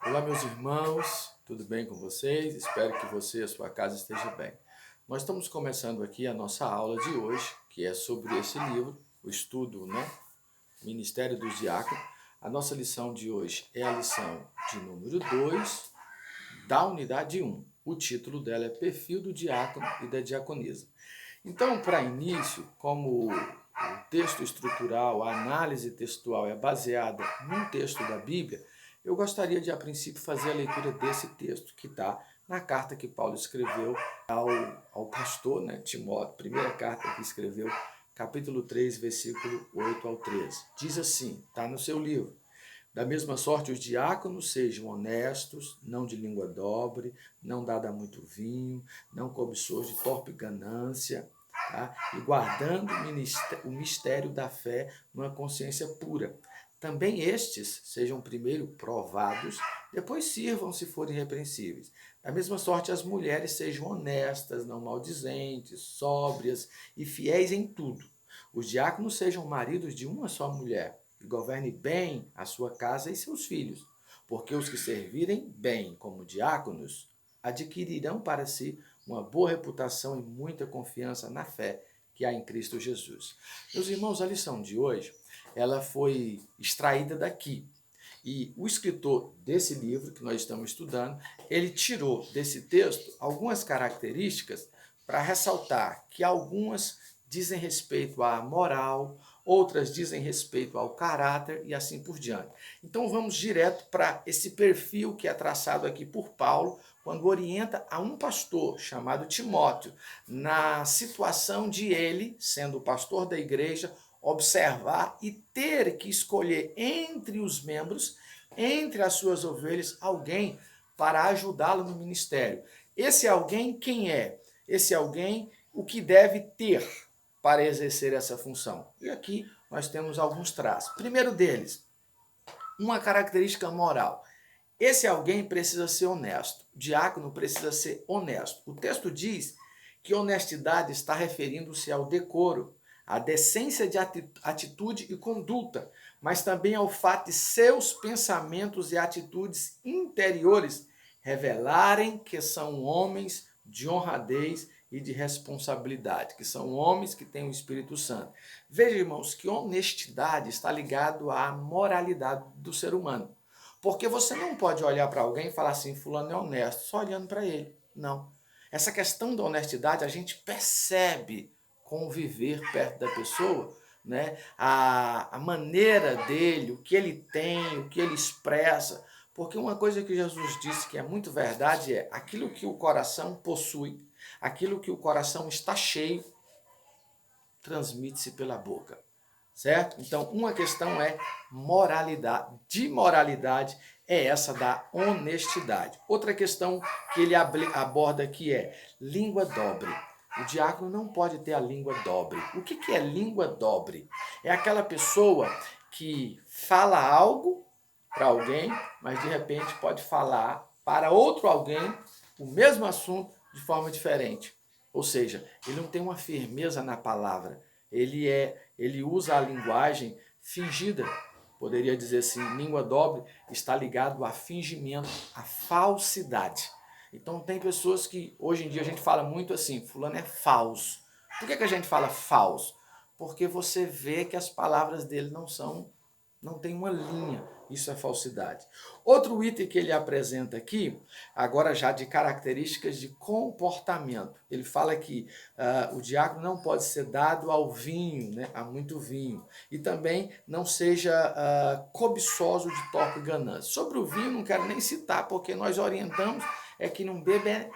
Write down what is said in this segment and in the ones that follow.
Olá, meus irmãos, tudo bem com vocês? Espero que você e a sua casa estejam bem. Nós estamos começando aqui a nossa aula de hoje, que é sobre esse livro, o estudo, Ministério dos Diáconos. A nossa lição de hoje é a lição de número 2 da unidade 1. O título dela é Perfil do Diácono e da Diaconisa. Então, para início, como o texto estrutural, a análise textual é baseada num texto da Bíblia, eu gostaria de, a princípio, fazer a leitura desse texto que está na carta que Paulo escreveu ao pastor, Timóteo, primeira carta que escreveu, capítulo 3, versículo 8 ao 13. Diz assim, está no seu livro: da mesma sorte, os diáconos sejam honestos, não de língua dobre, não dada a muito vinho, não cobiçosos de torpe ganância, tá? E guardando o mistério da fé numa consciência pura. Também estes sejam primeiro provados, depois sirvam se forem irrepreensíveis. Da mesma sorte, as mulheres sejam honestas, não maldizentes, sóbrias e fiéis em tudo. Os diáconos sejam maridos de uma só mulher, e governe bem a sua casa e seus filhos, porque os que servirem bem como diáconos adquirirão para si uma boa reputação e muita confiança na fé que há em Cristo Jesus. Meus irmãos, a lição de hoje, ela foi extraída daqui. E o escritor desse livro que nós estamos estudando, ele tirou desse texto algumas características para ressaltar que algumas dizem respeito à moral, outras dizem respeito ao caráter e assim por diante. Então vamos direto para esse perfil que é traçado aqui por Paulo, quando orienta a um pastor chamado Timóteo, na situação de ele, sendo o pastor da igreja, observar e ter que escolher entre os membros, entre as suas ovelhas, alguém para ajudá-lo no ministério. Esse alguém quem é? Esse alguém o que deve ter para exercer essa função. E aqui nós temos alguns traços. Primeiro deles, uma característica moral. Esse alguém precisa ser honesto. O diácono precisa ser honesto. O texto diz que honestidade está referindo-se ao decoro, à decência de atitude e conduta, mas também ao fato de seus pensamentos e atitudes interiores revelarem que são homens de honradez e de responsabilidade, que são homens que têm o Espírito Santo. Veja, irmãos, que honestidade está ligado à moralidade do ser humano. Porque você não pode olhar para alguém e falar assim, fulano é honesto, só olhando para ele. Não. Essa questão da honestidade a gente percebe com o viver perto da pessoa, né? A maneira dele, o que ele tem, o que ele expressa. Porque uma coisa que Jesus disse que é muito verdade é aquilo que o coração possui, aquilo que o coração está cheio, transmite-se pela boca. Certo? Então, uma questão é moralidade. De moralidade é essa da honestidade. Outra questão que ele aborda aqui é língua dobre. O diácono não pode ter a língua dobre. O que é língua dobre? É aquela pessoa que fala algo para alguém, mas de repente pode falar para outro alguém o mesmo assunto de forma diferente. Ou seja, ele não tem uma firmeza na palavra. Ele usa a linguagem fingida. Poderia dizer assim, língua dobre está ligado a fingimento, a falsidade. Então tem pessoas que hoje em dia a gente fala muito assim, fulano é falso. Por que a gente fala falso? Porque você vê que as palavras dele não tem uma linha. Isso é falsidade. Outro item que ele apresenta aqui, agora já de características de comportamento. Ele fala que o diácono não pode ser dado ao vinho, né, a muito vinho. E também não seja cobiçoso de torpe ganância. Sobre o vinho não quero nem citar, porque nós orientamos que não beba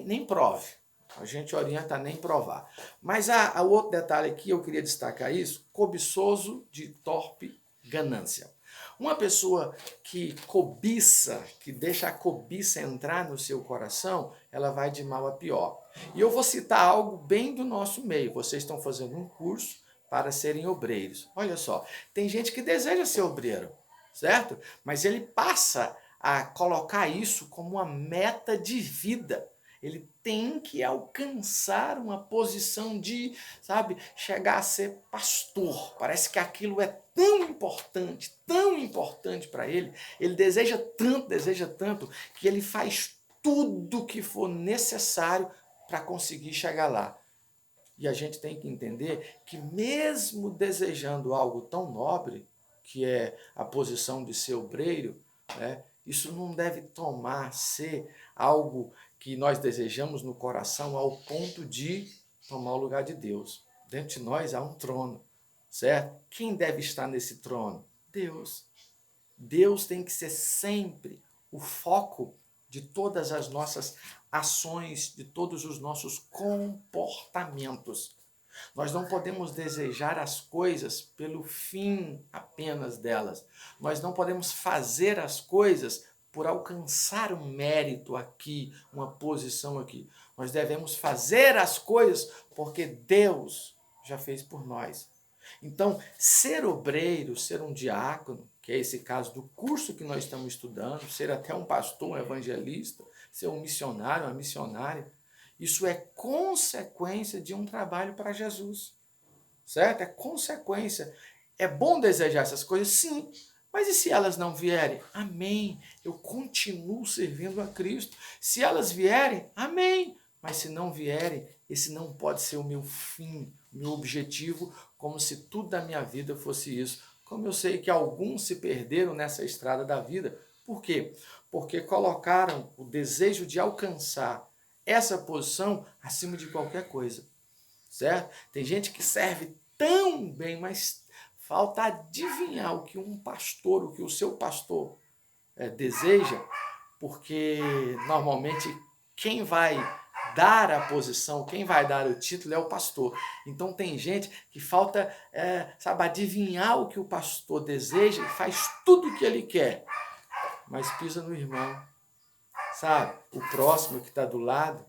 nem prove. A gente orienta a nem provar. Mas há outro detalhe aqui, eu queria destacar isso, cobiçoso de torpe ganância. Uma pessoa que cobiça, que deixa a cobiça entrar no seu coração, ela vai de mal a pior. E eu vou citar algo bem do nosso meio. Vocês estão fazendo um curso para serem obreiros. Olha só, tem gente que deseja ser obreiro, certo? Mas ele passa a colocar isso como uma meta de vida. ele tem que alcançar uma posição de, sabe, chegar a ser pastor. Parece que aquilo é tão importante para ele. Ele deseja tanto, que ele faz tudo o que for necessário para conseguir chegar lá. E a gente tem que entender que mesmo desejando algo tão nobre, que é a posição de ser obreiro, né, isso não deve ser algo que nós desejamos no coração ao ponto de tomar o lugar de Deus. Dentro de nós há um trono, certo? Quem deve estar nesse trono? Deus. Deus tem que ser sempre o foco de todas as nossas ações, de todos os nossos comportamentos. Nós não podemos desejar as coisas pelo fim apenas delas. Nós não podemos fazer as coisas por alcançar um mérito aqui, uma posição aqui. Nós devemos fazer as coisas porque Deus já fez por nós. Então, ser obreiro, ser um diácono, que é esse caso do curso que nós estamos estudando, ser até um pastor, um evangelista, ser um missionário, uma missionária, isso é consequência de um trabalho para Jesus, certo? É consequência. É bom desejar essas coisas? Sim. Mas e se elas não vierem? Amém. Eu continuo servindo a Cristo. Se elas vierem, amém. Mas se não vierem, esse não pode ser o meu fim, meu objetivo, como se tudo da minha vida fosse isso. Como eu sei que alguns se perderam nessa estrada da vida. Por quê? Porque colocaram o desejo de alcançar essa posição acima de qualquer coisa, certo? Tem gente que serve tão bem, mas falta adivinhar o que um pastor, o que o seu pastor deseja, porque normalmente quem vai dar a posição, quem vai dar o título é o pastor. Então tem gente que falta, sabe, adivinhar o que o pastor deseja e faz tudo o que ele quer, mas pisa no irmão, sabe? O próximo que está do lado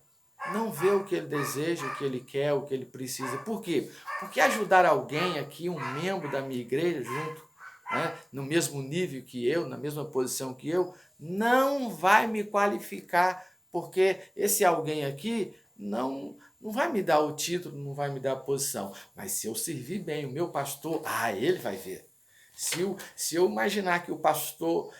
não vê o que ele deseja, o que ele quer, o que ele precisa. Por quê? Porque ajudar alguém aqui, um membro da minha igreja, junto, né, no mesmo nível que eu, na mesma posição que eu, não vai me qualificar, porque esse alguém aqui não vai me dar o título, não vai me dar a posição. Mas se eu servir bem o meu pastor, ele vai ver. Se eu imaginar que o pastor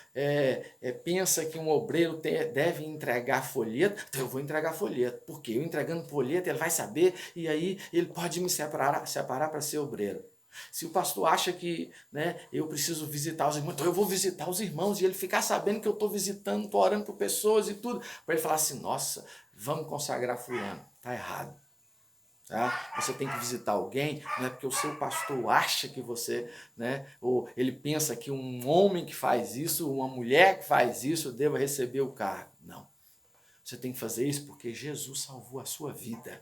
pensa que um obreiro deve entregar folheto, então eu vou entregar folheto. Porque eu entregando folheto, ele vai saber e aí ele pode me separar para ser obreiro. Se o pastor acha que, né, eu preciso visitar os irmãos, então eu vou visitar os irmãos e ele ficar sabendo que eu estou visitando, estou orando por pessoas e tudo, para ele falar assim, nossa, vamos consagrar fulano. Está errado. Tá? Você tem que visitar alguém, não é porque o seu pastor acha que você, né, ou ele pensa que um homem que faz isso, uma mulher que faz isso, deva receber o cargo. Não. Você tem que fazer isso porque Jesus salvou a sua vida.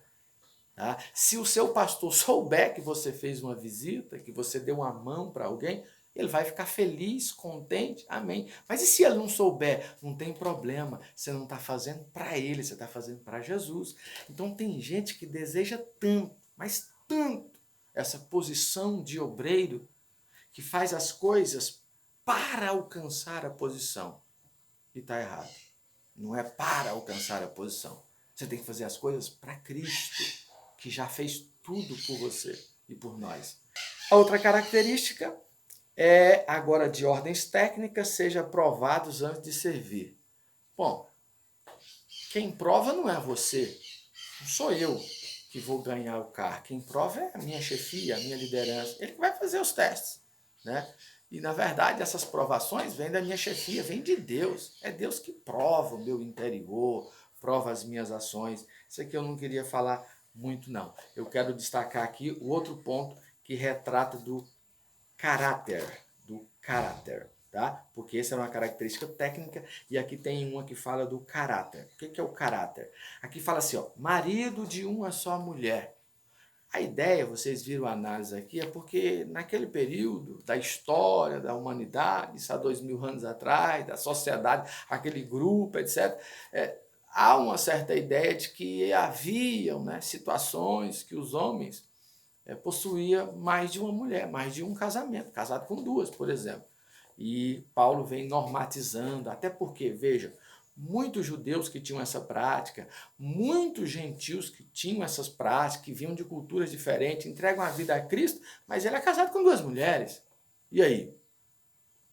Tá? Se o seu pastor souber que você fez uma visita, que você deu uma mão para alguém, ele vai ficar feliz, contente, amém. Mas e se ele não souber? Não tem problema, você não está fazendo para ele, você está fazendo para Jesus. Então tem gente que deseja tanto, mas tanto, essa posição de obreiro, que faz as coisas para alcançar a posição. E está errado. Não é para alcançar a posição. Você tem que fazer as coisas para Cristo, que já fez tudo por você e por nós. A outra característica é, agora de ordens técnicas, seja aprovados antes de servir. Bom, quem prova não é você, não sou eu que vou ganhar o cargo. Quem prova é a minha chefia, a minha liderança. Ele que vai fazer os testes, né? E, na verdade, essas provações vêm da minha chefia, vêm de Deus. É Deus que prova o meu interior, prova as minhas ações. Isso aqui eu não queria falar muito, não. Eu quero destacar aqui o outro ponto que retrata do caráter, tá? Porque essa é uma característica técnica e aqui tem uma que fala do caráter. O que é o caráter? Aqui fala assim, ó, marido de uma só mulher. A ideia, vocês viram a análise aqui, é porque naquele período da história da humanidade, isso há 2000 anos atrás, da sociedade, aquele grupo, etc., há uma certa ideia de que haviam, né, situações que os homens possuía mais de uma mulher, mais de um casamento, casado com duas, por exemplo. E Paulo vem normatizando, até porque, veja, muitos judeus que tinham essa prática, muitos gentios que tinham essas práticas, que vinham de culturas diferentes, entregam a vida a Cristo, mas ele é casado com 2 mulheres. E aí?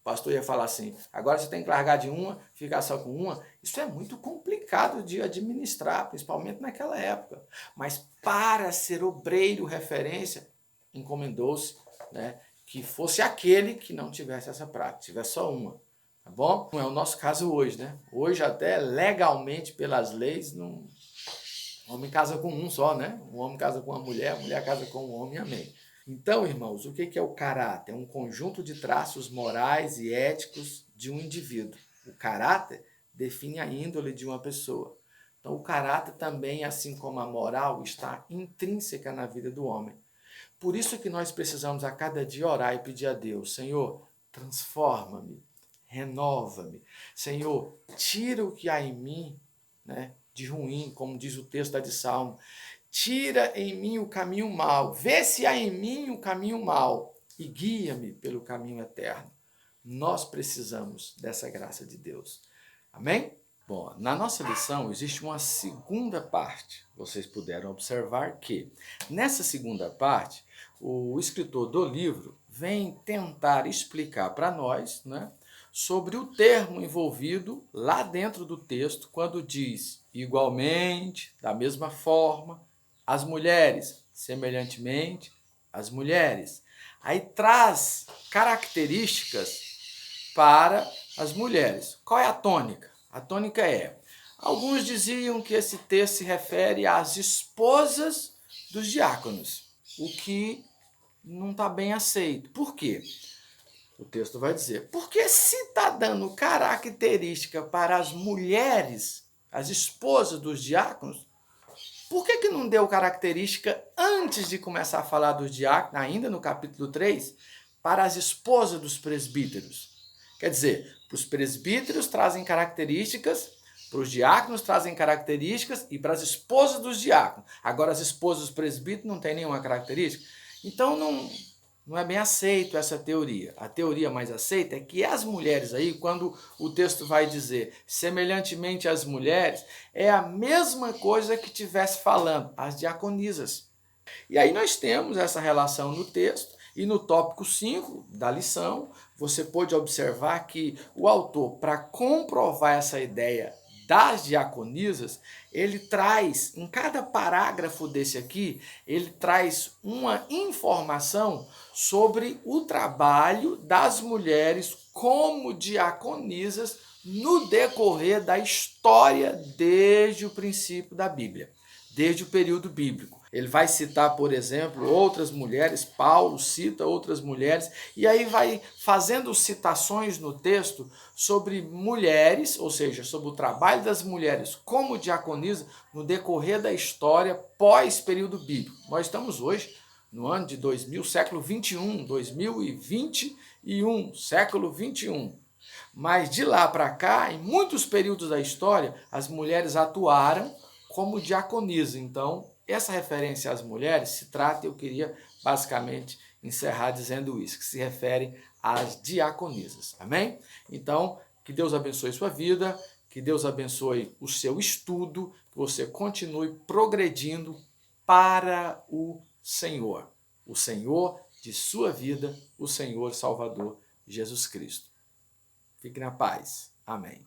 O pastor ia falar assim, agora você tem que largar de uma, ficar só com uma. Isso é muito complicado de administrar, principalmente naquela época. Mas para ser obreiro referência, encomendou-se, né, que fosse aquele que não tivesse essa prática, tivesse só uma. Tá bom? Não é o nosso caso hoje, né? Hoje até legalmente, pelas leis, não... o homem casa com um só, né? O homem casa com a mulher casa com o homem, amém. Então, irmãos, o que é o caráter? É um conjunto de traços morais e éticos de um indivíduo. O caráter define a índole de uma pessoa. Então, o caráter também, assim como a moral, está intrínseca na vida do homem. Por isso que nós precisamos a cada dia orar e pedir a Deus, Senhor, transforma-me, renova-me. Senhor, tira o que há em mim, né, de ruim, como diz o texto da de Salmo. Tira em mim o caminho mau, vê se há em mim o caminho mau e guia-me pelo caminho eterno. Nós precisamos dessa graça de Deus. Amém? Bom, na nossa lição existe uma segunda parte. Vocês puderam observar que nessa segunda parte, o escritor do livro vem tentar explicar para nós, né, sobre o termo envolvido lá dentro do texto, quando diz igualmente, da mesma forma, as mulheres, semelhantemente, as mulheres. Aí traz características para as mulheres. Qual é a tônica? A tônica é, alguns diziam que esse texto se refere às esposas dos diáconos, o que não está bem aceito. Por quê? O texto vai dizer, porque se está dando característica para as mulheres, as esposas dos diáconos, por que não deu característica antes de começar a falar dos diáconos, ainda no capítulo 3, para as esposas dos presbíteros? Quer dizer, para os presbíteros trazem características, para os diáconos trazem características e para as esposas dos diáconos. Agora, as esposas dos presbíteros não têm nenhuma característica. Então, não é bem aceito essa teoria. A teoria mais aceita é que as mulheres aí, quando o texto vai dizer semelhantemente às mulheres, é a mesma coisa que estivesse falando, as diaconisas. E aí nós temos essa relação no texto, e no tópico 5 da lição, você pode observar que o autor, para comprovar essa ideia das diaconisas, ele traz, em cada parágrafo desse aqui, ele traz uma informação sobre o trabalho das mulheres como diaconisas no decorrer da história desde o princípio da Bíblia, desde o período bíblico. Ele vai citar, por exemplo, outras mulheres, Paulo cita outras mulheres, e aí vai fazendo citações no texto sobre mulheres, ou seja, sobre o trabalho das mulheres como diaconisa no decorrer da história pós-período bíblico. Nós estamos hoje no ano de 2000, século 21, 2021, século 21. Mas de lá para cá, em muitos períodos da história, as mulheres atuaram como diaconisa. Então, essa referência às mulheres se trata, eu queria basicamente encerrar dizendo isso, que se refere às diaconisas. Amém? Então, que Deus abençoe sua vida, que Deus abençoe o seu estudo, que você continue progredindo para o Senhor de sua vida, o Senhor Salvador Jesus Cristo. Fique na paz. Amém.